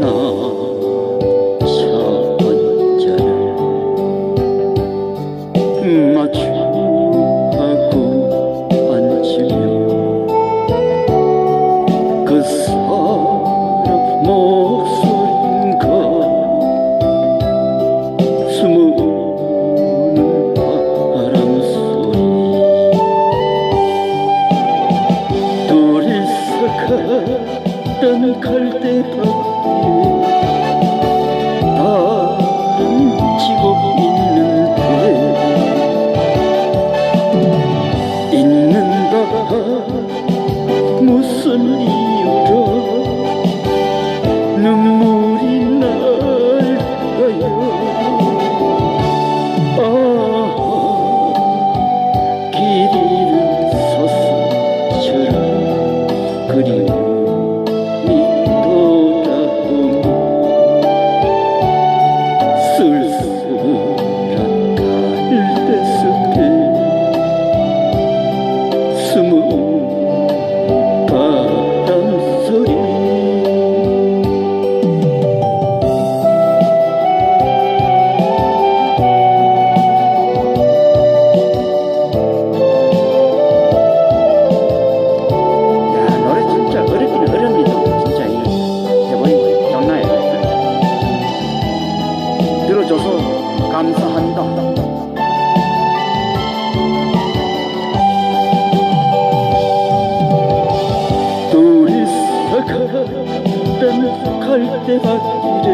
나 차 한잔을 마주하고 앉으며 그 사람 목소리인가 스무는 바람소리 둘이서 갔던 갈대밭길에 달은 지고 있는가 무슨 이유로 눈물이 날까요. 길 잃은 서슴처럼 그리움이 돌아오니 쓸쓸한 갈대숲에 숨은 바람소리 노래 진짜 어렵긴 어렵니다. 진짜 이 해보니 장난이 아니다. 들어줘서 감사한다. 둘이서 갔던 갈대밭길에